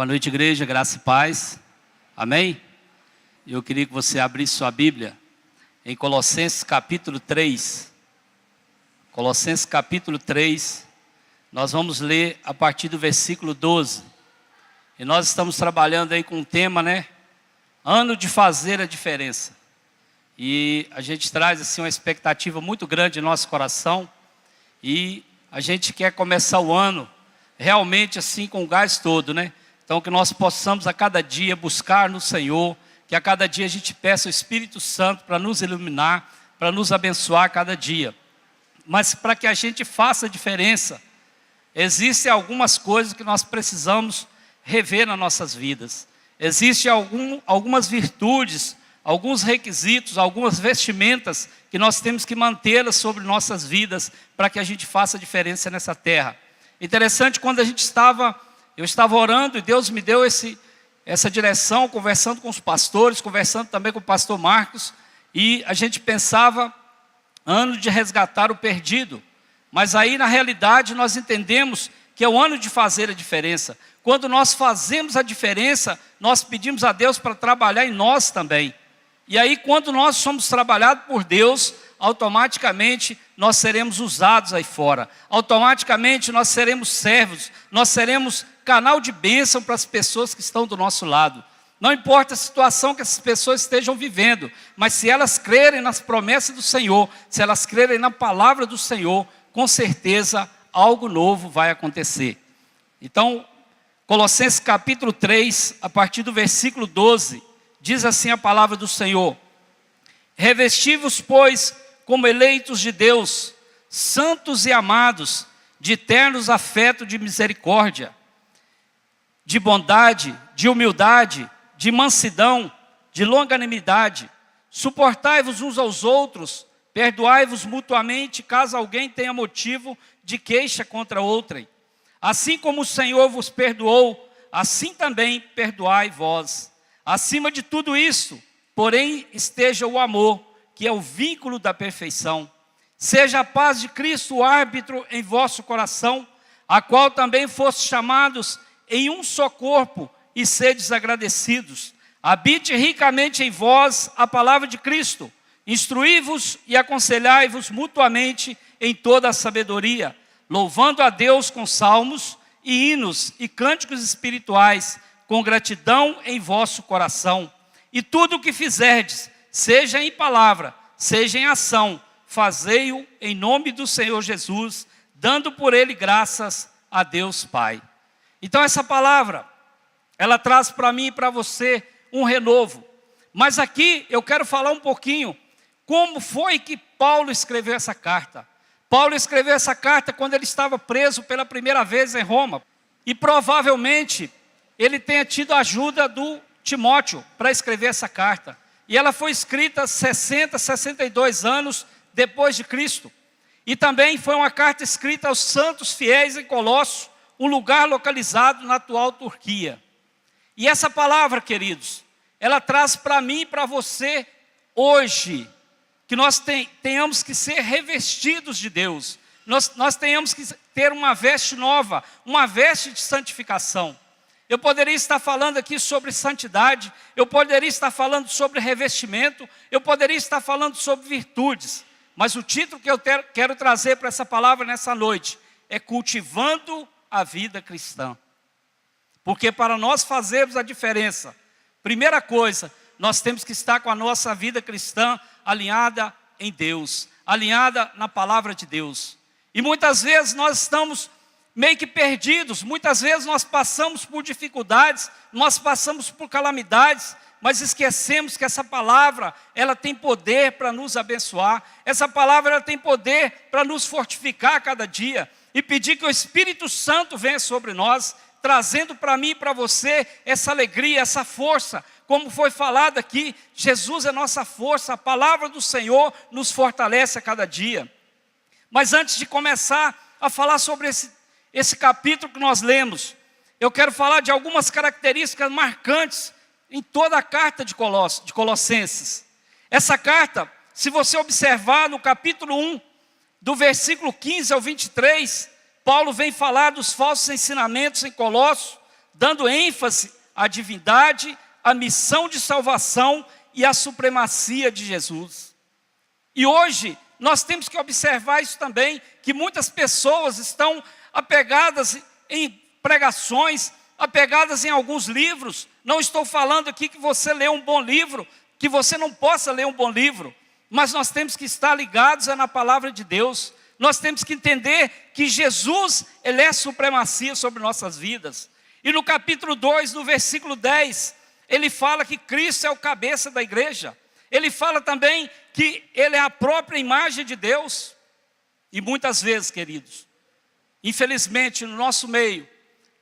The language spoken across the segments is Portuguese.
Boa noite, igreja, graça e paz. Amém? Eu queria que você abrisse sua Bíblia em Colossenses capítulo 3. Colossenses capítulo 3, nós vamos ler a partir do versículo 12. E nós estamos trabalhando aí com um tema, Ano de fazer a diferença. E a gente traz assim uma expectativa muito grande em nosso coração. E a gente quer começar o ano realmente assim com o gás todo, Então que nós possamos a cada dia buscar no Senhor, que a cada dia a gente peça o Espírito Santo para nos iluminar, para nos abençoar a cada dia. Mas para que a gente faça a diferença, existem algumas coisas que nós precisamos rever nas nossas vidas. Existem algumas virtudes, alguns requisitos, algumas vestimentas que nós temos que mantê-las sobre nossas vidas para que a gente faça a diferença nessa terra. Interessante, quando eu estava orando e Deus me deu essa direção, conversando com os pastores, conversando também com o pastor Marcos, e a gente pensava, ano de resgatar o perdido. Mas aí na realidade nós entendemos que é o ano de fazer a diferença. Quando nós fazemos a diferença, nós pedimos a Deus para trabalhar em nós também. E aí quando nós somos trabalhados por Deus, automaticamente nós seremos usados aí fora. Automaticamente nós seremos servos, nós seremos canal de bênção para as pessoas que estão do nosso lado. Não importa a situação que essas pessoas estejam vivendo, mas se elas crerem nas promessas do Senhor, se elas crerem na palavra do Senhor, com certeza algo novo vai acontecer. Então, Colossenses capítulo 3, a partir do versículo 12, diz assim a palavra do Senhor: revesti-vos, pois, como eleitos de Deus, santos e amados, de ternos afetos de misericórdia, de bondade, de humildade, de mansidão, de longanimidade. Suportai-vos uns aos outros, perdoai-vos mutuamente, caso alguém tenha motivo de queixa contra outrem. Assim como o Senhor vos perdoou, assim também perdoai vós. Acima de tudo isso, porém, esteja o amor, que é o vínculo da perfeição. Seja a paz de Cristo o árbitro em vosso coração, a qual também fostes chamados em um só corpo, e sedes agradecidos. Habite ricamente em vós a palavra de Cristo. Instruí-vos e aconselhai-vos mutuamente em toda a sabedoria, louvando a Deus com salmos e hinos e cânticos espirituais, com gratidão em vosso coração. E tudo o que fizerdes, seja em palavra, seja em ação, fazei-o em nome do Senhor Jesus, dando por ele graças a Deus Pai. Então essa palavra, ela traz para mim e para você um renovo. Mas aqui eu quero falar um pouquinho como foi que Paulo escreveu essa carta. Paulo escreveu essa carta quando ele estava preso pela primeira vez em Roma. E provavelmente ele tenha tido a ajuda do Timóteo para escrever essa carta. E ela foi escrita 62 anos depois de Cristo. E também foi uma carta escrita aos santos fiéis em Colosso, um lugar localizado na atual Turquia. E essa palavra, queridos, ela traz para mim e para você hoje, que nós tenhamos que ser revestidos de Deus. Nós tenhamos que ter uma veste nova, uma veste de santificação. Eu poderia estar falando aqui sobre santidade, eu poderia estar falando sobre revestimento, eu poderia estar falando sobre virtudes. Mas o título que eu quero trazer para essa palavra nessa noite é cultivando a vida cristã. Porque para nós fazermos a diferença, primeira coisa, nós temos que estar com a nossa vida cristã alinhada em Deus, alinhada na palavra de Deus. E muitas vezes nós estamos meio que perdidos, muitas vezes nós passamos por dificuldades, nós passamos por calamidades, mas esquecemos que essa palavra, ela tem poder para nos abençoar, essa palavra ela tem poder para nos fortificar a cada dia, e pedir que o Espírito Santo venha sobre nós, trazendo para mim e para você essa alegria, essa força. Como foi falado aqui, Jesus é nossa força, a palavra do Senhor nos fortalece a cada dia. Mas antes de começar a falar sobre esse capítulo que nós lemos, eu quero falar de algumas características marcantes em toda a carta de Colossenses. Essa carta, se você observar no capítulo 1, do versículo 15 ao 23, Paulo vem falar dos falsos ensinamentos em Colossos, dando ênfase à divindade, à missão de salvação e à supremacia de Jesus. E hoje nós temos que observar isso também, que muitas pessoas estão apegadas em pregações, apegadas em alguns livros. Não estou falando aqui que você lê um bom livro, que você não possa ler um bom livro, mas nós temos que estar ligados na palavra de Deus. Nós temos que entender que Jesus, Ele é supremacia sobre nossas vidas. E no capítulo 2, no versículo 10, ele fala que Cristo é o cabeça da igreja. Ele fala também que Ele é a própria imagem de Deus. E muitas vezes, queridos, infelizmente no nosso meio,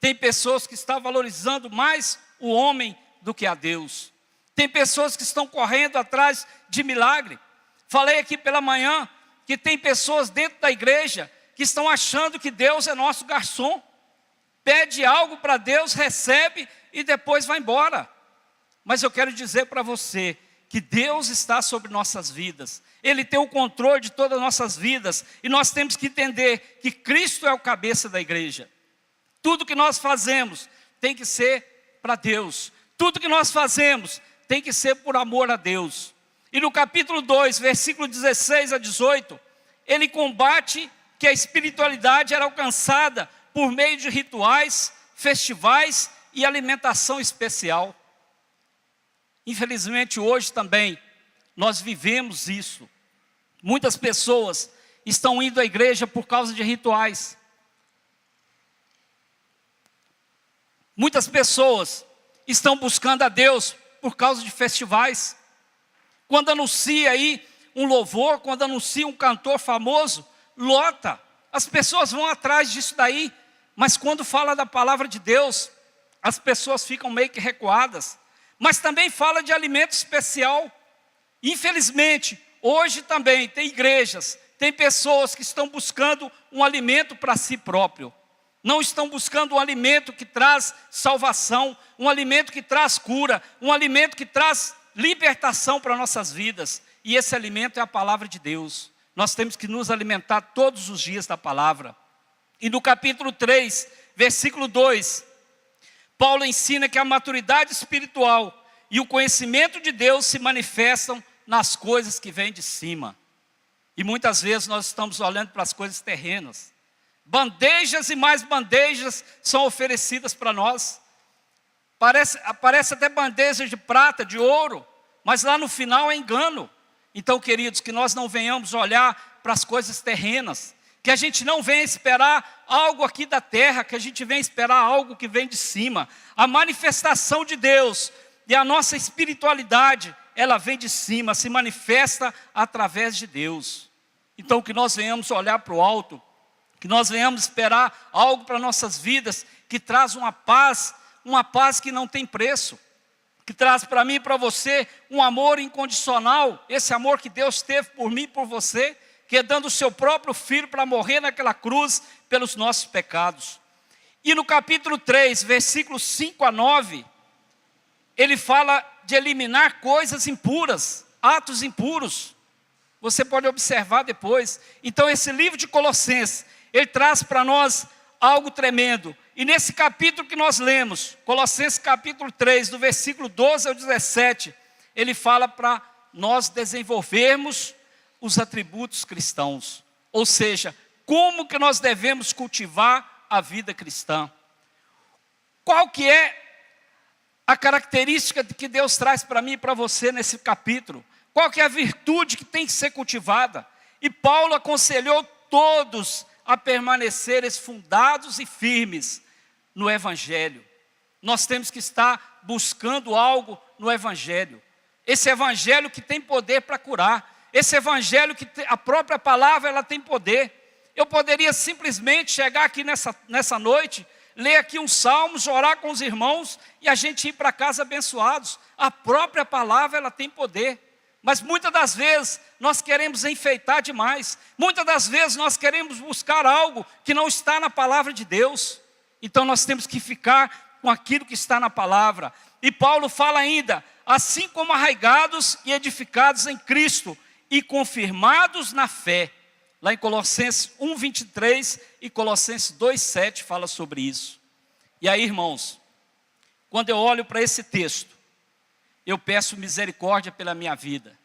tem pessoas que estão valorizando mais o homem do que a Deus. Tem pessoas que estão correndo atrás de milagre. Falei aqui pela manhã que tem pessoas dentro da igreja que estão achando que Deus é nosso garçom. Pede algo para Deus, recebe e depois vai embora. Mas eu quero dizer para você que Deus está sobre nossas vidas. Ele tem o controle de todas as nossas vidas. E nós temos que entender que Cristo é o cabeça da igreja. Tudo que nós fazemos tem que ser para Deus. Tudo que nós fazemos tem que ser por amor a Deus. E no capítulo 2, versículo 16 a 18, ele combate que a espiritualidade era alcançada por meio de rituais, festivais e alimentação especial. Infelizmente hoje também nós vivemos isso. Muitas pessoas estão indo à igreja por causa de rituais. Muitas pessoas estão buscando a Deus por causa de festivais. Quando anuncia aí um louvor, quando anuncia um cantor famoso, lota. As pessoas vão atrás disso daí. Mas quando fala da palavra de Deus, as pessoas ficam meio que recuadas. Mas também fala de alimento especial. Infelizmente, hoje também tem igrejas, tem pessoas que estão buscando um alimento para si próprio. Não estão buscando um alimento que traz salvação, um alimento que traz cura, um alimento que traz libertação para nossas vidas. E esse alimento é a palavra de Deus. Nós temos que nos alimentar todos os dias da palavra. E no capítulo 3, versículo 2, Paulo ensina que a maturidade espiritual e o conhecimento de Deus se manifestam nas coisas que vêm de cima. E muitas vezes nós estamos olhando para as coisas terrenas. Bandejas e mais bandejas são oferecidas para nós. Parece até bandejas de prata, de ouro, mas lá no final é engano. Então, queridos, que nós não venhamos olhar para as coisas terrenas, que a gente não venha esperar algo aqui da terra, que a gente venha esperar algo que vem de cima. A manifestação de Deus e a nossa espiritualidade, ela vem de cima, se manifesta através de Deus. Então, que nós venhamos olhar para o alto, que nós venhamos esperar algo para nossas vidas, que traz uma paz que não tem preço, que traz para mim e para você um amor incondicional, esse amor que Deus teve por mim e por você, que é dando o seu próprio filho para morrer naquela cruz pelos nossos pecados. E no capítulo 3, versículos 5 a 9, ele fala de eliminar coisas impuras, atos impuros. Você pode observar depois. Então esse livro de Colossenses, ele traz para nós algo tremendo. E nesse capítulo que nós lemos, Colossenses capítulo 3, do versículo 12 ao 17, ele fala para nós desenvolvermos os atributos cristãos. Ou seja, como que nós devemos cultivar a vida cristã. Qual que é a característica que Deus traz para mim e para você nesse capítulo? Qual que é a virtude que tem que ser cultivada? E Paulo aconselhou todos a permanecerem fundados e firmes no Evangelho. Nós temos que estar buscando algo no Evangelho. Esse Evangelho que tem poder para curar. Esse Evangelho que a própria palavra ela tem poder. Eu poderia simplesmente chegar aqui nessa noite, ler aqui uns salmos, orar com os irmãos e a gente ir para casa abençoados. A própria palavra ela tem poder. Mas muitas das vezes nós queremos enfeitar demais. Muitas das vezes nós queremos buscar algo que não está na palavra de Deus. Então nós temos que ficar com aquilo que está na palavra. E Paulo fala ainda, assim como arraigados e edificados em Cristo e confirmados na fé. Lá em Colossenses 1:23 e Colossenses 2:7 fala sobre isso. E aí, irmãos, quando eu olho para esse texto, eu peço misericórdia pela minha vida.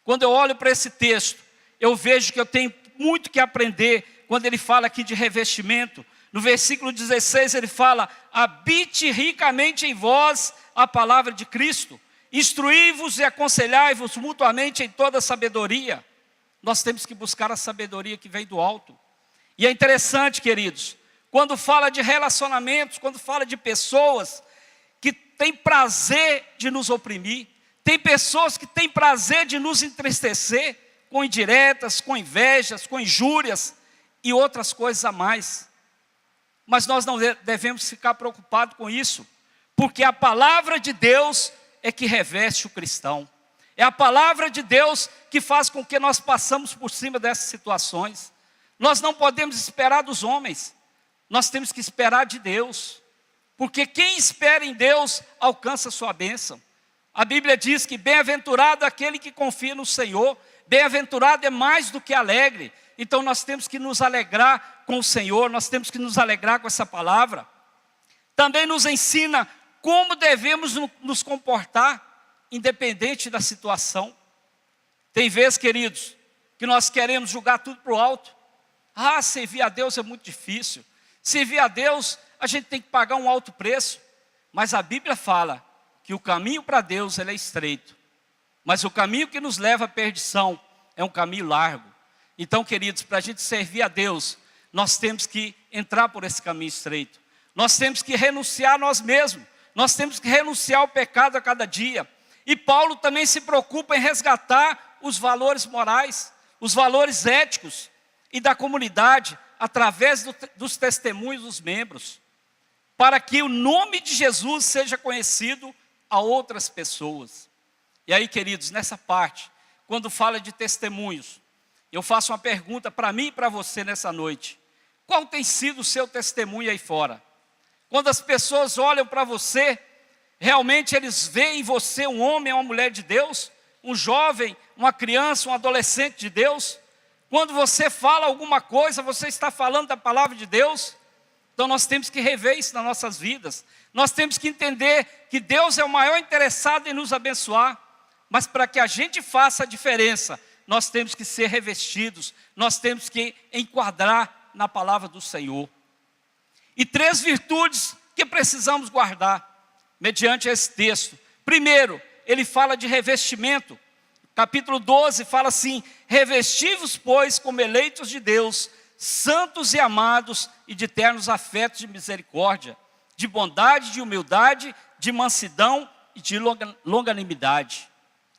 Quando eu olho para esse texto, eu vejo que eu tenho muito que aprender quando ele fala aqui de revestimento. No versículo 16 ele fala: habite ricamente em vós a palavra de Cristo, instruí-vos e aconselhai-vos mutuamente em toda sabedoria. Nós temos que buscar a sabedoria que vem do alto. E é interessante, queridos, quando fala de relacionamentos, quando fala de pessoas que têm prazer de nos oprimir, tem pessoas que têm prazer de nos entristecer, com indiretas, com invejas, com injúrias e outras coisas a mais. Mas nós não devemos ficar preocupados com isso, porque a palavra de Deus é que reveste o cristão. É a palavra de Deus que faz com que nós passamos por cima dessas situações. Nós não podemos esperar dos homens, nós temos que esperar de Deus, porque quem espera em Deus alcança a sua bênção. A Bíblia diz que bem-aventurado aquele que confia no Senhor, bem-aventurado é mais do que alegre. Então nós temos que nos alegrar com o Senhor, nós temos que nos alegrar com essa palavra. Também nos ensina como devemos nos comportar, independente da situação. Tem vezes, queridos, que nós queremos jogar tudo para o alto. Servir a Deus é muito difícil. Servir a Deus, a gente tem que pagar um alto preço. Mas a Bíblia fala que o caminho para Deus ele é estreito, mas o caminho que nos leva à perdição é um caminho largo. Então, queridos, para a gente servir a Deus, nós temos que entrar por esse caminho estreito. Nós temos que renunciar a nós mesmos. Nós temos que renunciar ao pecado a cada dia. E Paulo também se preocupa em resgatar os valores morais, os valores éticos e da comunidade, através dos testemunhos dos membros, para que o nome de Jesus seja conhecido a outras pessoas. E aí, queridos, nessa parte, quando fala de testemunhos, eu faço uma pergunta para mim e para você nessa noite. Qual tem sido o seu testemunho aí fora? Quando as pessoas olham para você, realmente eles veem em você um homem ou uma mulher de Deus? Um jovem, uma criança, um adolescente de Deus? Quando você fala alguma coisa, você está falando da palavra de Deus? Então nós temos que rever isso nas nossas vidas. Nós temos que entender que Deus é o maior interessado em nos abençoar. Mas para que a gente faça a diferença, nós temos que ser revestidos. Nós temos que enquadrar na palavra do Senhor. E 3 virtudes que precisamos guardar mediante esse texto. Primeiro, ele fala de revestimento. Capítulo 12 fala assim: revesti-vos, pois, como eleitos de Deus, santos e amados e de ternos afetos de misericórdia, de bondade, de humildade, de mansidão e de longanimidade.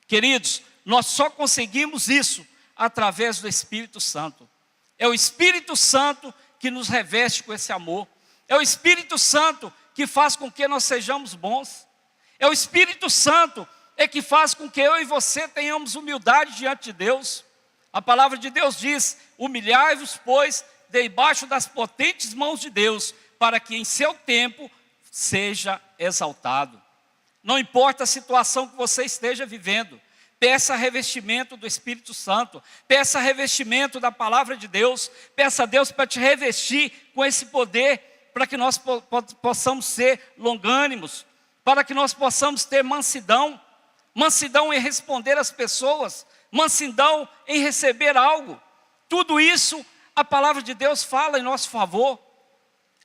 Queridos, nós só conseguimos isso através do Espírito Santo. É o Espírito Santo que nos reveste com esse amor. É o Espírito Santo que faz com que nós sejamos bons. É o Espírito Santo que faz com que eu e você tenhamos humildade diante de Deus. A palavra de Deus diz: humilhai-vos, pois, debaixo das potentes mãos de Deus, para que em seu tempo seja exaltado. Não importa a situação que você esteja vivendo, peça revestimento do Espírito Santo, peça revestimento da palavra de Deus, peça a Deus para te revestir com esse poder, para que nós possamos ser longânimos, para que nós possamos ter mansidão, mansidão em responder às pessoas, mansidão em receber algo. Tudo isso a palavra de Deus fala em nosso favor.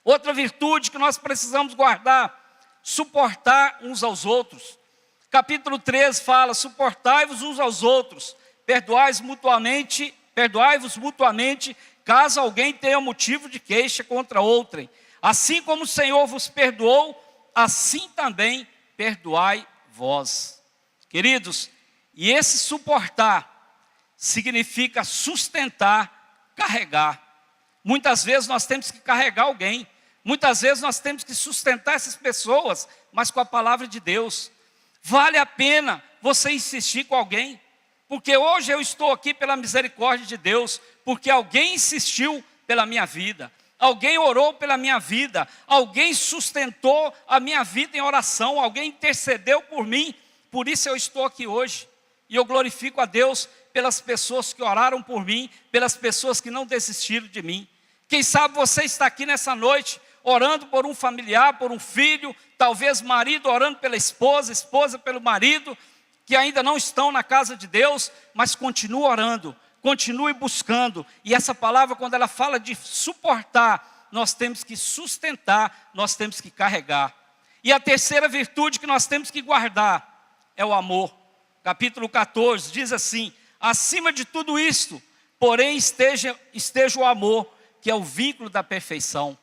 Outra virtude que nós precisamos guardar: suportar uns aos outros. Capítulo 13 fala: suportai-vos uns aos outros, perdoai-vos mutuamente, caso alguém tenha motivo de queixa contra outrem. Assim como o Senhor vos perdoou, assim também perdoai vós. Queridos, e esse suportar significa sustentar, carregar. Muitas vezes nós temos que carregar alguém, muitas vezes nós temos que sustentar essas pessoas, mas com a palavra de Deus. Vale a pena você insistir com alguém, porque hoje eu estou aqui pela misericórdia de Deus, porque alguém insistiu pela minha vida, alguém orou pela minha vida, alguém sustentou a minha vida em oração, alguém intercedeu por mim, por isso eu estou aqui hoje. E eu glorifico a Deus pelas pessoas que oraram por mim, pelas pessoas que não desistiram de mim. Quem sabe você está aqui nessa noite, orando por um familiar, por um filho, talvez marido orando pela esposa, esposa pelo marido, que ainda não estão na casa de Deus, mas continue orando, continue buscando. E essa palavra, quando ela fala de suportar, nós temos que sustentar, nós temos que carregar. E a terceira virtude que nós temos que guardar é o amor. Capítulo 14 diz assim: acima de tudo isto, porém esteja o amor, que é o vínculo da perfeição.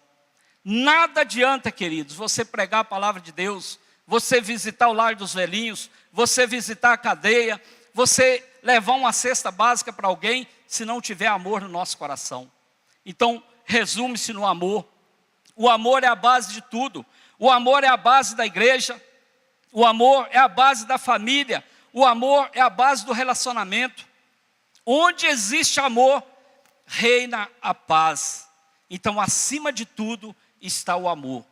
Nada adianta, queridos, você pregar a palavra de Deus, você visitar o lar dos velhinhos, você visitar a cadeia, você levar uma cesta básica para alguém, se não tiver amor no nosso coração. Então, resume-se no amor. O amor é a base de tudo. O amor é a base da igreja. O amor é a base da família. O amor é a base do relacionamento. Onde existe amor, reina a paz. Então, acima de tudo, está o amor.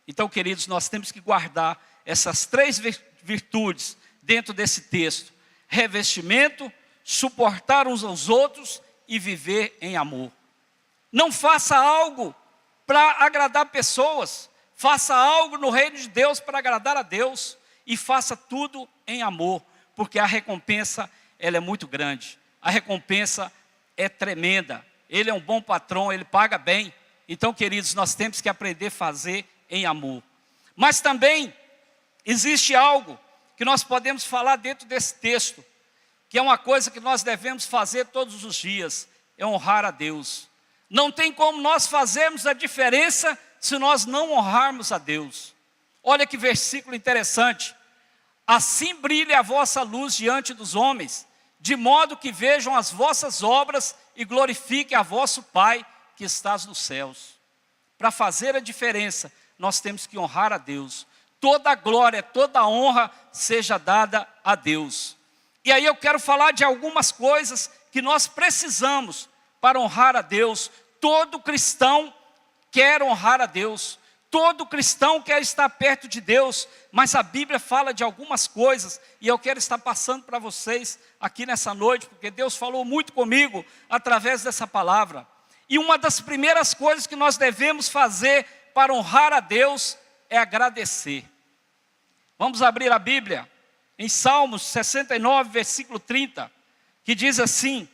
Então, queridos, nós temos que guardar essas três virtudes dentro desse texto: revestimento, suportar uns aos outros e viver em amor. Não faça algo para agradar pessoas, faça algo no reino de Deus para agradar a Deus, e faça tudo em amor, porque a recompensa ela é muito grande, a recompensa é tremenda. Ele é um bom patrão, ele paga bem. Então, queridos, nós temos que aprender a fazer em amor. Mas também existe algo que nós podemos falar dentro desse texto, que é uma coisa que nós devemos fazer todos os dias: é honrar a Deus. Não tem como nós fazermos a diferença se nós não honrarmos a Deus. Olha que versículo interessante: assim brilhe a vossa luz diante dos homens, de modo que vejam as vossas obras e glorifiquem a vosso Pai que estás nos céus. Para fazer a diferença, nós temos que honrar a Deus. Toda a glória, toda a honra seja dada a Deus. E aí eu quero falar de algumas coisas que nós precisamos para honrar a Deus. Todo cristão quer honrar a Deus. Todo cristão quer estar perto de Deus. Mas a Bíblia fala de algumas coisas, e eu quero estar passando para vocês aqui nessa noite, porque Deus falou muito comigo através dessa palavra. E uma das primeiras coisas que nós devemos fazer para honrar a Deus é agradecer. Vamos abrir a Bíblia em Salmos 69, versículo 30, que diz assim: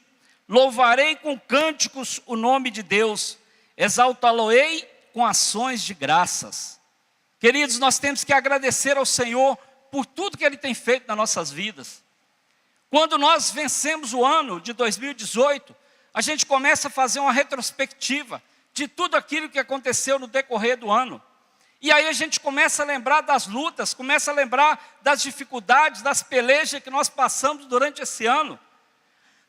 louvarei com cânticos o nome de Deus, exaltá-lo-ei com ações de graças. Queridos, nós temos que agradecer ao Senhor por tudo que Ele tem feito nas nossas vidas. Quando nós vencemos o ano de 2018, a gente começa a fazer uma retrospectiva de tudo aquilo que aconteceu no decorrer do ano. E aí a gente começa a lembrar das lutas, começa a lembrar das dificuldades, das pelejas que nós passamos durante esse ano.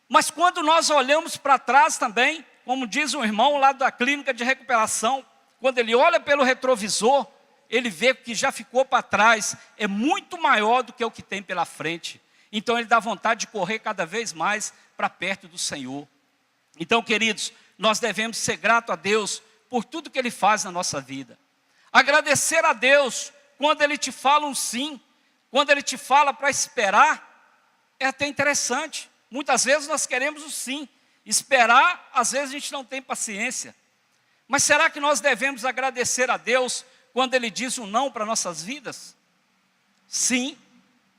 Mas quando nós olhamos para trás também, como diz um irmão lá da clínica de recuperação, quando ele olha pelo retrovisor, ele vê que já ficou para trás, é muito maior do que o que tem pela frente. Então ele dá vontade de correr cada vez mais para perto do Senhor. Então, queridos, nós devemos ser gratos a Deus por tudo que Ele faz na nossa vida. Agradecer a Deus quando Ele te fala um sim, quando Ele te fala para esperar, é até interessante. Muitas vezes nós queremos o sim, esperar, às vezes a gente não tem paciência. Mas será que nós devemos agradecer a Deus quando Ele diz um não para nossas vidas? Sim,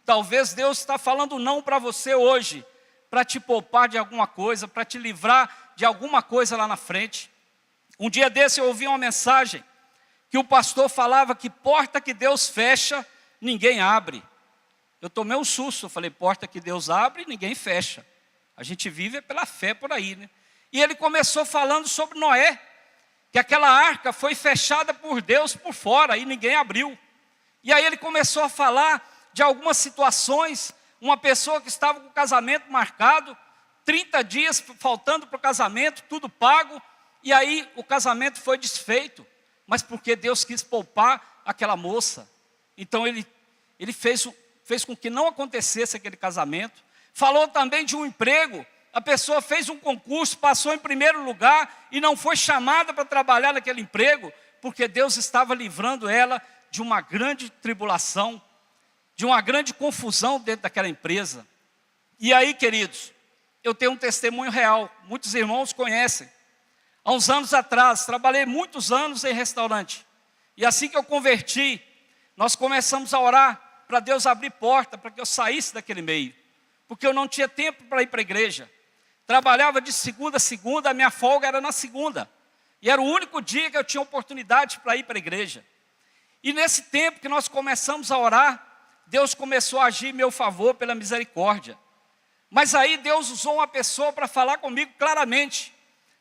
talvez Deus está falando não para você hoje, para te poupar de alguma coisa, para te livrar de alguma coisa lá na frente. Um dia desse eu ouvi uma mensagem que o pastor falava que porta que Deus fecha, ninguém abre. Eu tomei um susto, eu falei, porta que Deus abre, ninguém fecha. A gente vive pela fé por aí, né? E ele começou falando sobre Noé, que aquela arca foi fechada por Deus por fora e ninguém abriu. E aí ele começou a falar de algumas situações. Uma pessoa que estava com o casamento marcado, 30 dias faltando para o casamento, tudo pago, e aí o casamento foi desfeito, mas porque Deus quis poupar aquela moça. Então ele fez com que não acontecesse aquele casamento. Falou também de um emprego, a pessoa fez um concurso, passou em primeiro lugar e não foi chamada para trabalhar naquele emprego, porque Deus estava livrando ela de uma grande tribulação, de uma grande confusão dentro daquela empresa. E aí, queridos, eu tenho um testemunho real, muitos irmãos conhecem. Há uns anos atrás, trabalhei muitos anos em restaurante. E assim que eu converti, nós começamos a orar para Deus abrir porta, para que eu saísse daquele meio. Porque eu não tinha tempo para ir para a igreja. Trabalhava de segunda a segunda, a minha folga era na segunda. E era o único dia que eu tinha oportunidade para ir para a igreja. E nesse tempo que nós começamos a orar, Deus começou a agir em meu favor pela misericórdia. Mas aí Deus usou uma pessoa para falar comigo claramente.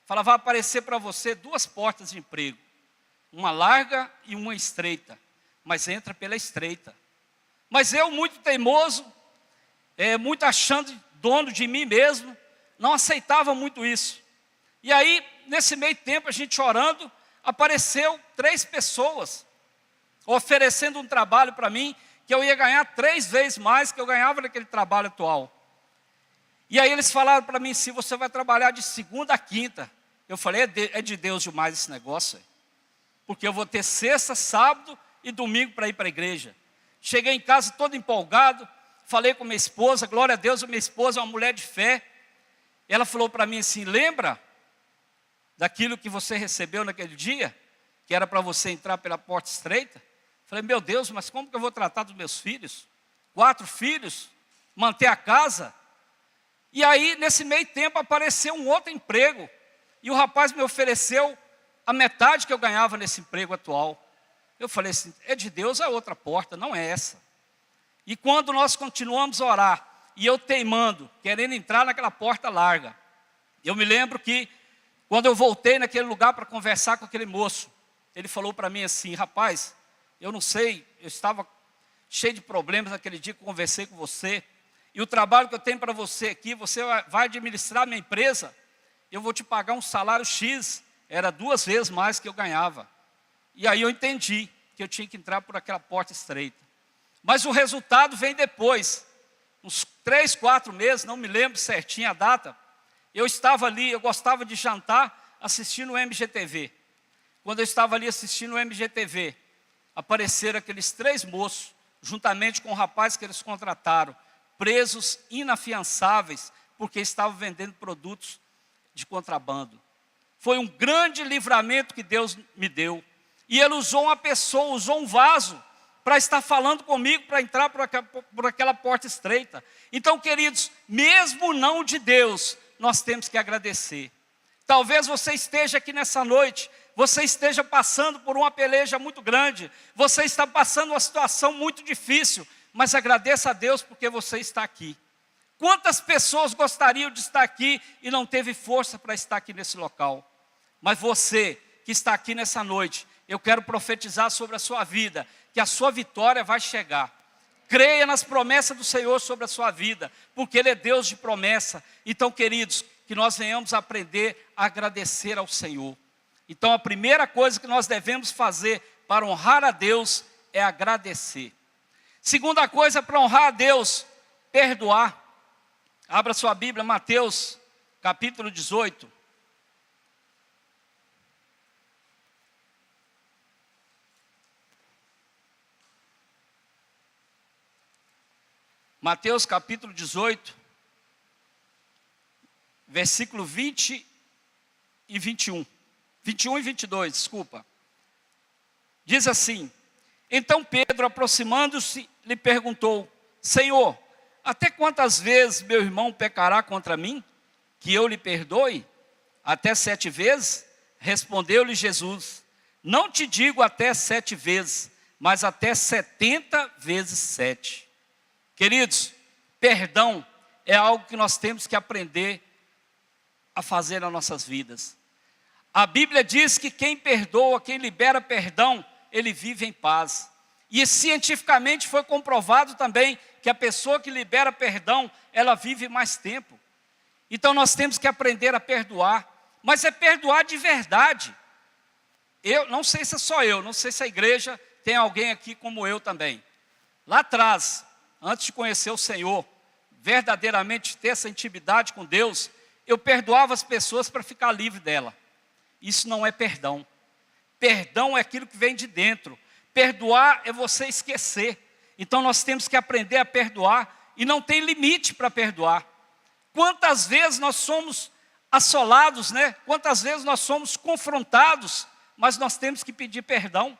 Falava, vai aparecer para você 2 portas de emprego. Uma larga e uma estreita. Mas entra pela estreita. Mas eu, muito teimoso, muito achando dono de mim mesmo, não aceitava muito isso. E aí, nesse meio tempo, a gente orando, apareceu 3 pessoas oferecendo um trabalho para mim, que eu ia ganhar 3 vezes mais que eu ganhava naquele trabalho atual. E aí eles falaram para mim, se você vai trabalhar de segunda a quinta. Eu falei, é de Deus demais esse negócio. Porque eu vou ter sexta, sábado e domingo para ir para a igreja. Cheguei em casa todo empolgado, falei com minha esposa, glória a Deus, minha esposa é uma mulher de fé. Ela falou para mim assim, lembra daquilo que você recebeu naquele dia? Que era para você entrar pela porta estreita? Falei, meu Deus, mas como que eu vou tratar dos meus filhos? 4 filhos, manter a casa? E aí, nesse meio tempo, apareceu um outro emprego. E o rapaz me ofereceu a metade que eu ganhava nesse emprego atual. Eu falei assim, é de Deus a outra porta, não é essa. E quando nós continuamos a orar, e eu teimando, querendo entrar naquela porta larga, eu me lembro que, quando eu voltei naquele lugar para conversar com aquele moço, ele falou para mim assim, rapaz, eu não sei, eu estava cheio de problemas naquele dia que eu conversei com você, e o trabalho que eu tenho para você aqui, você vai administrar a minha empresa, eu vou te pagar um salário X, era 2 vezes mais que eu ganhava. E aí eu entendi que eu tinha que entrar por aquela porta estreita. Mas o resultado vem depois, uns 3, 4 meses, não me lembro certinho a data, eu estava ali, eu gostava de jantar assistindo o MGTV. Quando eu estava ali assistindo o MGTV, apareceram aqueles 3 moços, juntamente com o rapaz que eles contrataram, presos inafiançáveis, porque estavam vendendo produtos de contrabando. Foi um grande livramento que Deus me deu. E Ele usou uma pessoa, usou um vaso, para estar falando comigo, para entrar por aquela porta estreita. Então, queridos, mesmo não de Deus, nós temos que agradecer. Talvez você esteja aqui nessa noite, você esteja passando por uma peleja muito grande, você está passando uma situação muito difícil, mas agradeça a Deus porque você está aqui. Quantas pessoas gostariam de estar aqui e não teve força para estar aqui nesse local? Mas você que está aqui nessa noite, eu quero profetizar sobre a sua vida, que a sua vitória vai chegar. Creia nas promessas do Senhor sobre a sua vida, porque Ele é Deus de promessa. Então, queridos, que nós venhamos aprender a agradecer ao Senhor. Então, a primeira coisa que nós devemos fazer para honrar a Deus é agradecer. Segunda coisa para honrar a Deus, perdoar. Abra sua Bíblia, Mateus, capítulo 18. Mateus, capítulo 18, versículo 20 e 21. 21 e 22, desculpa. Diz assim, então Pedro, aproximando-se, lhe perguntou, Senhor, até quantas vezes meu irmão pecará contra mim, que eu lhe perdoe? Até 7 vezes? Respondeu-lhe Jesus, não te digo até 7 vezes, mas até 70 vezes 7. Queridos, perdão é algo que nós temos que aprender a fazer nas nossas vidas. A Bíblia diz que quem perdoa, quem libera perdão, ele vive em paz. E cientificamente foi comprovado também que a pessoa que libera perdão, ela vive mais tempo. Então nós temos que aprender a perdoar, mas é perdoar de verdade. Eu não sei se é só eu, não sei se a igreja tem alguém aqui como eu também. Lá atrás, antes de conhecer o Senhor, verdadeiramente ter essa intimidade com Deus, eu perdoava as pessoas para ficar livre dela. Isso não é perdão. Perdão é aquilo que vem de dentro. Perdoar é você esquecer. Então nós temos que aprender a perdoar e não tem limite para perdoar. Quantas vezes nós somos assolados, né? Quantas vezes nós somos confrontados, mas nós temos que pedir perdão.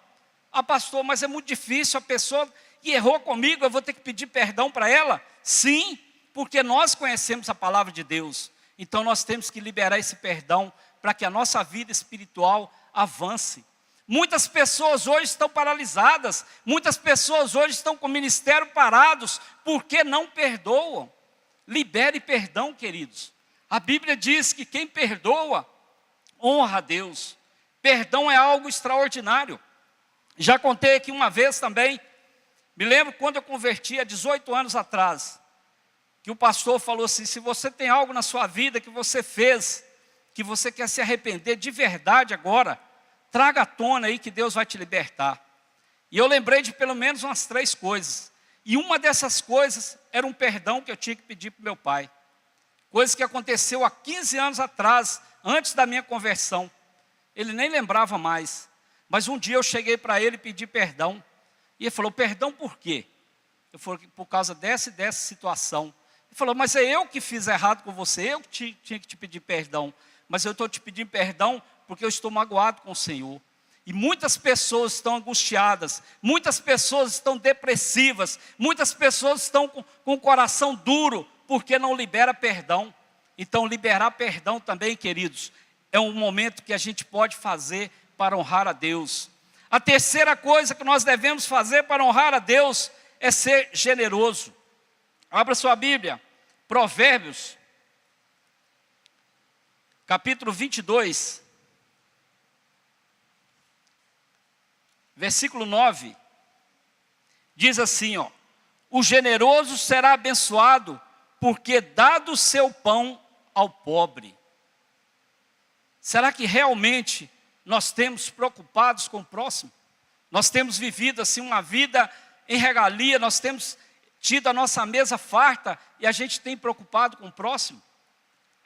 Ah, pastor, mas é muito difícil, a pessoa que errou comigo, eu vou ter que pedir perdão para ela? Sim, porque nós conhecemos a palavra de Deus. Então nós temos que liberar esse perdão para que a nossa vida espiritual avance. Muitas pessoas hoje estão paralisadas, muitas pessoas hoje estão com o ministério parados, porque não perdoam. Libere perdão, queridos. A Bíblia diz que quem perdoa, honra a Deus. Perdão é algo extraordinário. Já contei aqui uma vez também, me lembro quando eu converti há 18 anos atrás, que o pastor falou assim, se você tem algo na sua vida que você fez, que você quer se arrepender de verdade agora, traga à tona aí que Deus vai te libertar. E eu lembrei de pelo menos umas 3 coisas. E uma dessas coisas era um perdão que eu tinha que pedir para o meu pai. Coisa que aconteceu há 15 anos atrás, antes da minha conversão. Ele nem lembrava mais. Mas um dia eu cheguei para ele e pedi perdão. E ele falou, perdão por quê? Eu falei, por causa dessa e dessa situação. Ele falou, mas é eu que fiz errado com você, eu que tinha que te pedir perdão. Mas eu estou te pedindo perdão porque eu estou magoado com o Senhor. E muitas pessoas estão angustiadas, muitas pessoas estão depressivas, muitas pessoas estão com o coração duro, porque não libera perdão. Então liberar perdão também, queridos, é um momento que a gente pode fazer para honrar a Deus. A terceira coisa que nós devemos fazer para honrar a Deus é ser generoso. Abra sua Bíblia, Provérbios, capítulo 22, versículo 9, diz assim, ó, o generoso será abençoado, porque dá do seu pão ao pobre. Será que realmente nós temos preocupados com o próximo? Nós temos vivido assim uma vida em regalia, nós temos tido a nossa mesa farta e a gente tem preocupado com o próximo?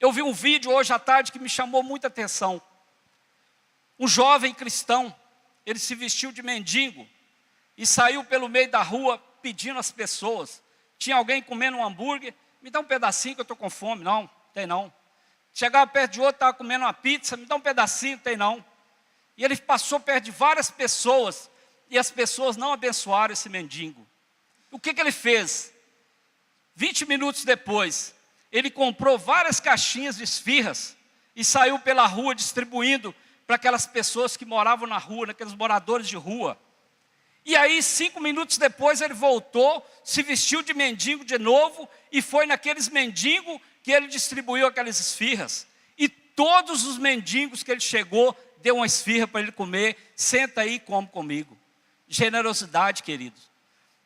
Eu vi um vídeo hoje à tarde que me chamou muita atenção. Um jovem cristão, ele se vestiu de mendigo e saiu pelo meio da rua pedindo às pessoas. Tinha alguém comendo um hambúrguer, me dá um pedacinho que eu estou com fome. Não, tem não. Chegava perto de outro, estava comendo uma pizza, me dá um pedacinho, tem não. E ele passou perto de várias pessoas e as pessoas não abençoaram esse mendigo. O que ele fez? 20 minutos depois, ele comprou várias caixinhas de esfirras e saiu pela rua distribuindo para aquelas pessoas que moravam na rua, aqueles moradores de rua. E aí, 5 minutos depois, ele voltou, se vestiu de mendigo de novo e foi naqueles mendigos que ele distribuiu aquelas esfirras. E todos os mendigos que ele chegou, deu uma esfirra para ele comer, senta aí e come comigo. Generosidade, queridos.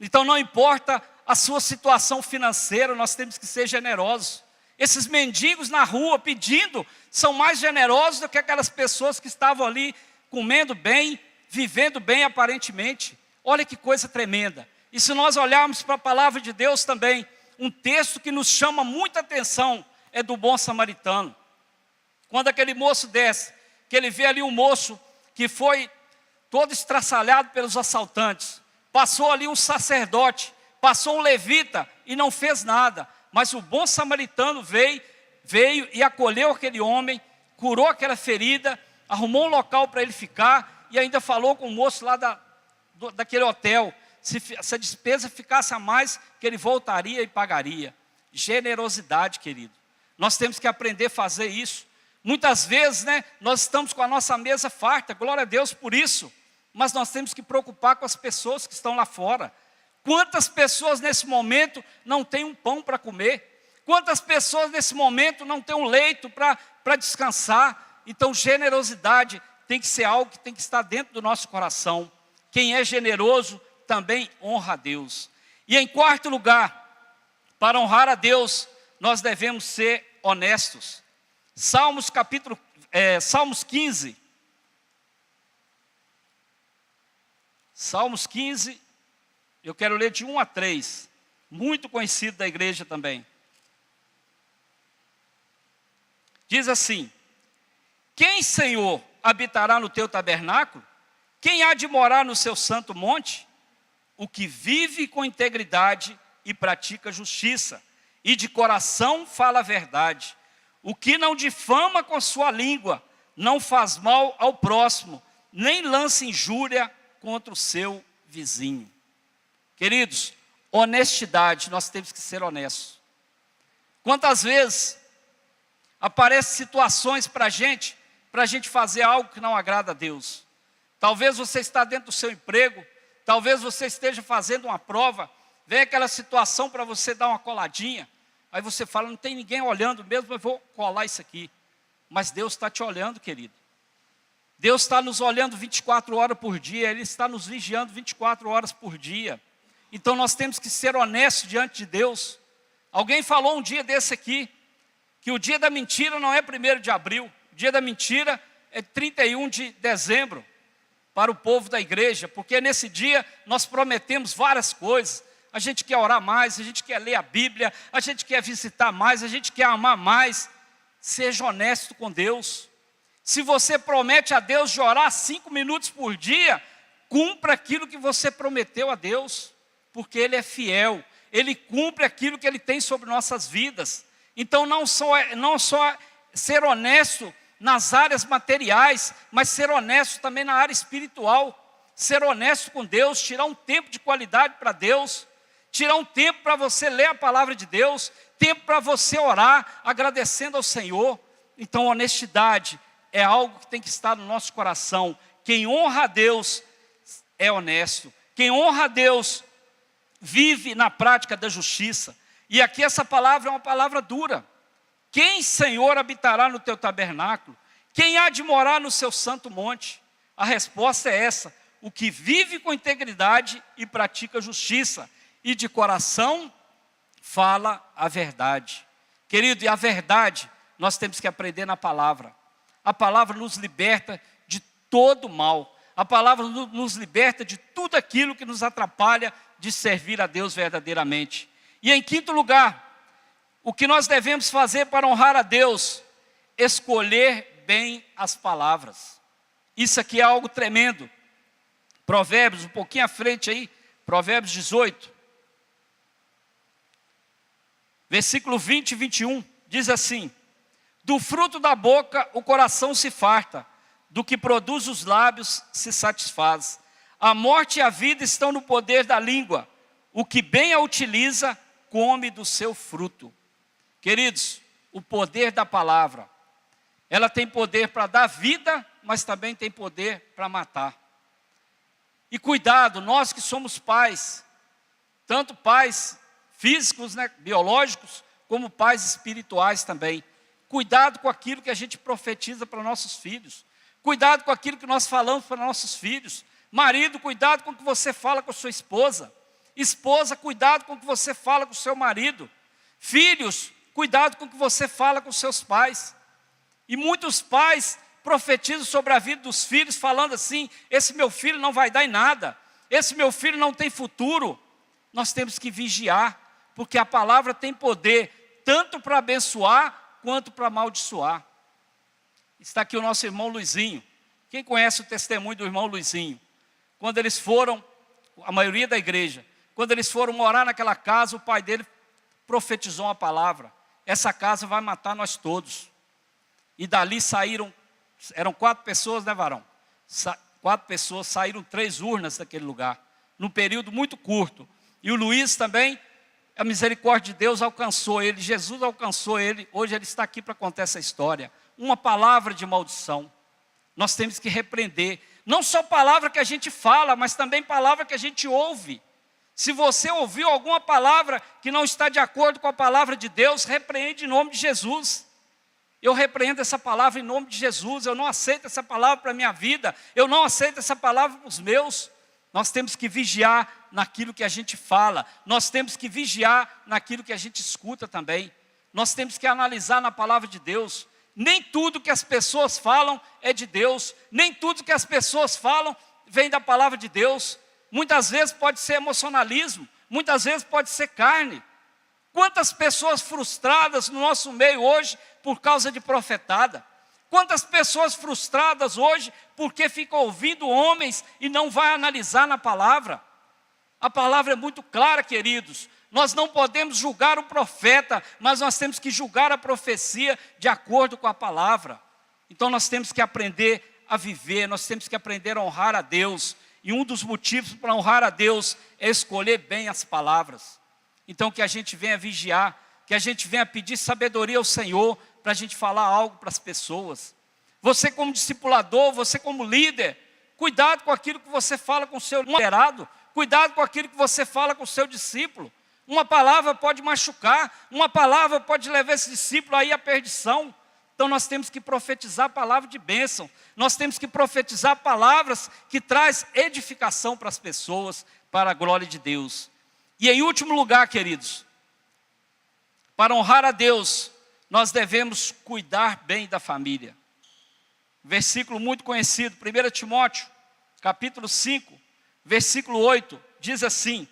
Então não importa a sua situação financeira, nós temos que ser generosos. Esses mendigos na rua pedindo são mais generosos do que aquelas pessoas que estavam ali comendo bem, vivendo bem aparentemente. Olha que coisa tremenda. E se nós olharmos para a palavra de Deus também, um texto que nos chama muita atenção é do bom samaritano. Quando aquele moço desce, que ele vê ali um moço que foi todo estraçalhado pelos assaltantes, passou ali um sacerdote, passou um levita e não fez nada. Mas o bom samaritano veio e acolheu aquele homem, curou aquela ferida, arrumou um local para ele ficar e ainda falou com o moço lá daquele hotel, se a despesa ficasse a mais, que ele voltaria e pagaria. Generosidade, querido. Nós temos que aprender a fazer isso. Muitas vezes, nós estamos com a nossa mesa farta, glória a Deus por isso, mas nós temos que preocupar com as pessoas que estão lá fora. Quantas pessoas nesse momento não têm um pão para comer? Quantas pessoas nesse momento não têm um leito para descansar? Então generosidade tem que ser algo que tem que estar dentro do nosso coração. Quem é generoso também honra a Deus. E em quarto lugar, para honrar a Deus, nós devemos ser honestos. Salmos 15. Salmos 15, eu quero ler de 1 a 3, muito conhecido da igreja também. Diz assim: quem, Senhor, habitará no teu tabernáculo? Quem há de morar no seu santo monte? O que vive com integridade e pratica justiça, e de coração fala a verdade. O que não difama com sua língua, não faz mal ao próximo, nem lança injúria contra o seu vizinho. Queridos, honestidade, nós temos que ser honestos. Quantas vezes aparecem situações para a gente fazer algo que não agrada a Deus. Talvez você está dentro do seu emprego, talvez você esteja fazendo uma prova, vem aquela situação para você dar uma coladinha, aí você fala, não tem ninguém olhando mesmo, eu vou colar isso aqui. Mas Deus está te olhando, querido. Deus está nos olhando 24 horas por dia, Ele está nos vigiando 24 horas por dia. Então nós temos que ser honestos diante de Deus. Alguém falou um dia desse aqui, que o dia da mentira não é 1º de abril, o dia da mentira é 31 de dezembro, para o povo da igreja, porque nesse dia nós prometemos várias coisas. A gente quer orar mais, a gente quer ler a Bíblia, a gente quer visitar mais, a gente quer amar mais. Seja honesto com Deus. Se você promete a Deus de orar 5 minutos por dia, cumpra aquilo que você prometeu a Deus, porque Ele é fiel, Ele cumpre aquilo que Ele tem sobre nossas vidas. Então não só ser honesto nas áreas materiais, mas ser honesto também na área espiritual. Ser honesto com Deus, tirar um tempo de qualidade para Deus, tirar um tempo para você ler a palavra de Deus, tempo para você orar, agradecendo ao Senhor. Então honestidade é algo que tem que estar no nosso coração. Quem honra a Deus é honesto. Quem honra a Deus vive na prática da justiça. E aqui essa palavra é uma palavra dura. Quem, Senhor, habitará no teu tabernáculo? Quem há de morar no seu santo monte? A resposta é essa: o que vive com integridade e pratica justiça, e de coração fala a verdade. Querido, e a verdade nós temos que aprender na palavra. A palavra nos liberta de todo mal. A palavra nos liberta de tudo aquilo que nos atrapalha de servir a Deus verdadeiramente. E em quinto lugar, o que nós devemos fazer para honrar a Deus? Escolher bem as palavras. Isso aqui é algo tremendo. Provérbios, um pouquinho à frente aí, Provérbios 18. Versículo 20 e 21, diz assim: do fruto da boca o coração se farta, do que produz os lábios se satisfaz. A morte e a vida estão no poder da língua, o que bem a utiliza, come do seu fruto. Queridos, o poder da palavra, ela tem poder para dar vida, mas também tem poder para matar. E cuidado, nós que somos pais, tanto pais físicos, biológicos, como pais espirituais também. Cuidado com aquilo que a gente profetiza para nossos filhos. Cuidado com aquilo que nós falamos para nossos filhos. Marido, cuidado com o que você fala com a sua esposa. Esposa, cuidado com o que você fala com o seu marido. Filhos, cuidado com o que você fala com seus pais. E muitos pais profetizam sobre a vida dos filhos, falando assim: esse meu filho não vai dar em nada, esse meu filho não tem futuro. Nós temos que vigiar, porque a palavra tem poder tanto para abençoar quanto para amaldiçoar. Está aqui o nosso irmão Luizinho. Quem conhece o testemunho do irmão Luizinho? Quando eles foram, a maioria da igreja, quando eles foram morar naquela casa, o pai dele profetizou uma palavra: essa casa vai matar nós todos. E dali saíram, eram 4 pessoas, né, varão? 4 pessoas, saíram 3 urnas daquele lugar, num período muito curto. E o Luiz também, a misericórdia de Deus alcançou ele, Jesus alcançou ele. Hoje ele está aqui para contar essa história. Uma palavra de maldição. Nós temos que repreender. Não só palavra que a gente fala, mas também palavra que a gente ouve. Se você ouviu alguma palavra que não está de acordo com a palavra de Deus, repreende em nome de Jesus. Eu repreendo essa palavra em nome de Jesus. Eu não aceito essa palavra para a minha vida. Eu não aceito essa palavra para os meus. Nós temos que vigiar naquilo que a gente fala. Nós temos que vigiar naquilo que a gente escuta também. Nós temos que analisar na palavra de Deus. Nem tudo que as pessoas falam é de Deus. Nem tudo que as pessoas falam vem da palavra de Deus. Muitas vezes pode ser emocionalismo. Muitas vezes pode ser carne. Quantas pessoas frustradas no nosso meio hoje por causa de profetada? Quantas pessoas frustradas hoje porque ficam ouvindo homens e não vai analisar na palavra? A palavra é muito clara, queridos. Nós não podemos julgar o profeta, mas nós temos que julgar a profecia de acordo com a palavra. Então nós temos que aprender a viver, nós temos que aprender a honrar a Deus. E um dos motivos para honrar a Deus é escolher bem as palavras. Então que a gente venha vigiar, que a gente venha pedir sabedoria ao Senhor para a gente falar algo para as pessoas. Você como discipulador, você como líder, cuidado com aquilo que você fala com o seu liderado, cuidado com aquilo que você fala com o seu discípulo. Uma palavra pode machucar, uma palavra pode levar esse discípulo aí à perdição. Então nós temos que profetizar palavra de bênção, nós temos que profetizar palavras que traz edificação para as pessoas, para a glória de Deus. E em último lugar, queridos, para honrar a Deus, nós devemos cuidar bem da família. Versículo muito conhecido, 1 Timóteo, capítulo 5, versículo 8, diz assim: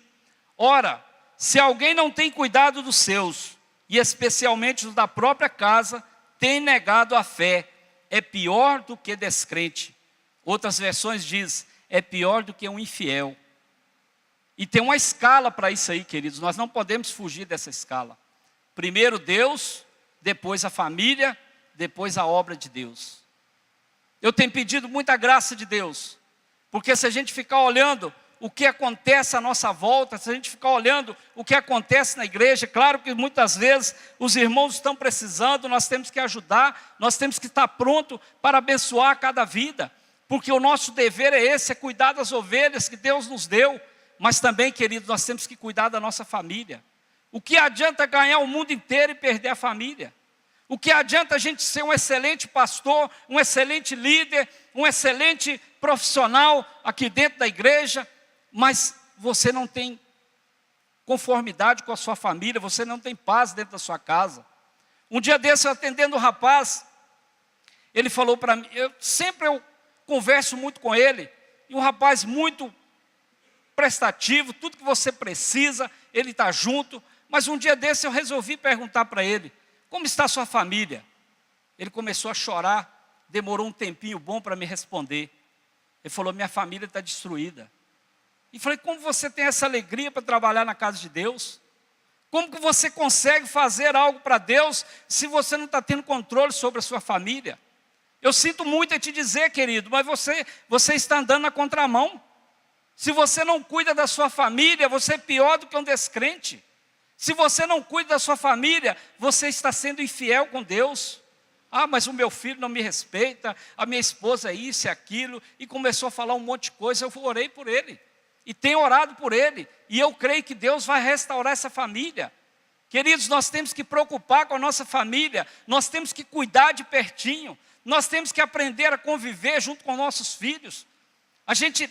ora, se alguém não tem cuidado dos seus, e especialmente dos da própria casa, tem negado a fé, é pior do que descrente. Outras versões dizem, é pior do que um infiel. E tem uma escala para isso aí, queridos, nós não podemos fugir dessa escala. Primeiro Deus, depois a família, depois a obra de Deus. Eu tenho pedido muita graça de Deus, porque se a gente ficar olhando o que acontece à nossa volta, se a gente ficar olhando o que acontece na igreja, claro que muitas vezes os irmãos estão precisando, nós temos que ajudar, nós temos que estar pronto para abençoar cada vida, porque o nosso dever é esse, é cuidar das ovelhas que Deus nos deu, mas também, queridos, nós temos que cuidar da nossa família. O que adianta ganhar o mundo inteiro e perder a família? O que adianta a gente ser um excelente pastor, um excelente líder, um excelente profissional aqui dentro da igreja, mas você não tem conformidade com a sua família, você não tem paz dentro da sua casa. Um dia desse, eu atendendo um rapaz, ele falou para mim, eu converso muito com ele, e um rapaz muito prestativo, tudo que você precisa, ele está junto, mas um dia desse eu resolvi perguntar para ele, como está a sua família? Ele começou a chorar, demorou um tempinho bom para me responder. Ele falou, minha família está destruída. E falei, como você tem essa alegria para trabalhar na casa de Deus? Como que você consegue fazer algo para Deus se você não está tendo controle sobre a sua família? Eu sinto muito em te dizer, querido, mas você está andando na contramão. Se você não cuida da sua família, você é pior do que um descrente. Se você não cuida da sua família, você está sendo infiel com Deus. Ah, mas o meu filho não me respeita, a minha esposa é isso e aquilo, e começou a falar um monte de coisa, eu orei por ele. E tenho orado por ele, e eu creio que Deus vai restaurar essa família. Queridos, nós temos que preocupar com a nossa família, nós temos que cuidar de pertinho, nós temos que aprender a conviver junto com nossos filhos. A gente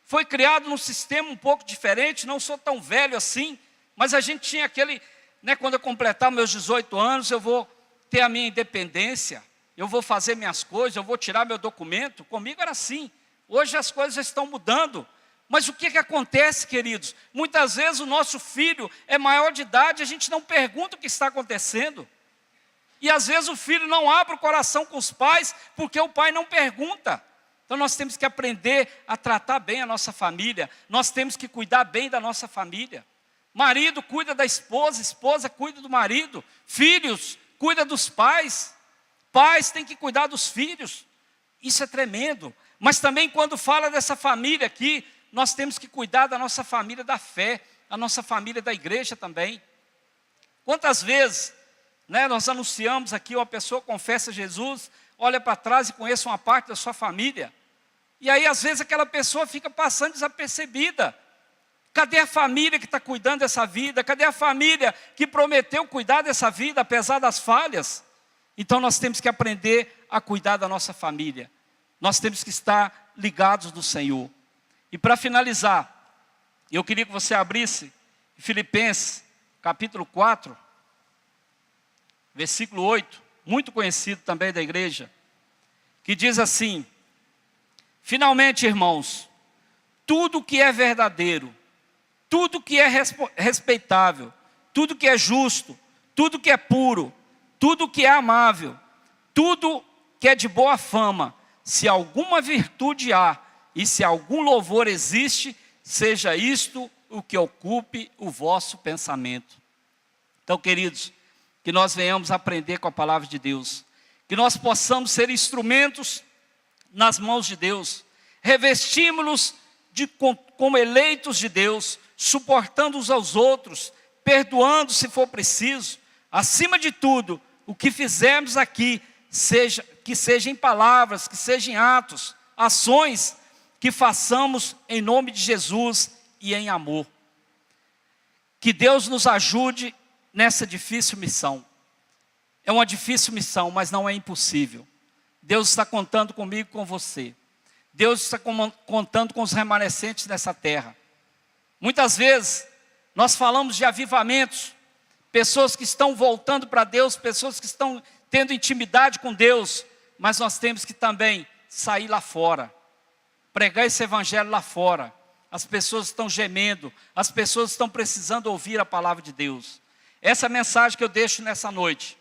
foi criado num sistema um pouco diferente, não sou tão velho assim, mas a gente tinha aquele, quando eu completar meus 18 anos, eu vou ter a minha independência, eu vou fazer minhas coisas, eu vou tirar meu documento. Comigo era assim, hoje as coisas já estão mudando. Mas o que acontece, queridos? Muitas vezes o nosso filho é maior de idade, a gente não pergunta o que está acontecendo. E às vezes o filho não abre o coração com os pais, porque o pai não pergunta. Então nós temos que aprender a tratar bem a nossa família, nós temos que cuidar bem da nossa família. Marido cuida da esposa, esposa cuida do marido, filhos cuida dos pais, pais têm que cuidar dos filhos. Isso é tremendo. Mas também quando fala dessa família aqui, nós temos que cuidar da nossa família da fé, a nossa família da igreja também. Quantas vezes nós anunciamos aqui, uma pessoa confessa Jesus, olha para trás e conhece uma parte da sua família. E aí às vezes aquela pessoa fica passando desapercebida. Cadê a família que está cuidando dessa vida? Cadê a família que prometeu cuidar dessa vida, apesar das falhas? Então nós temos que aprender a cuidar da nossa família. Nós temos que estar ligados no Senhor. E para finalizar, eu queria que você abrisse Filipenses, capítulo 4, versículo 8, muito conhecido também da igreja, que diz assim: finalmente, irmãos, tudo que é verdadeiro, tudo que é respeitável, tudo que é justo, tudo que é puro, tudo que é amável, tudo que é de boa fama, se alguma virtude há, e se algum louvor existe, seja isto o que ocupe o vosso pensamento. Então, queridos, que nós venhamos aprender com a palavra de Deus, que nós possamos ser instrumentos nas mãos de Deus, revestimos-los como eleitos de Deus, suportando uns aos outros, perdoando se for preciso. Acima de tudo, o que fizermos aqui, que seja em palavras, que seja em atos, ações, que façamos em nome de Jesus e em amor. Que Deus nos ajude nessa difícil missão. É uma difícil missão, mas não é impossível. Deus está contando comigo e com você. Deus está contando com os remanescentes dessa terra. Muitas vezes, nós falamos de avivamentos, pessoas que estão voltando para Deus, pessoas que estão tendo intimidade com Deus, mas nós temos que também sair lá fora, pregar esse evangelho lá fora. As pessoas estão gemendo, as pessoas estão precisando ouvir a palavra de Deus. Essa é a mensagem que eu deixo nessa noite.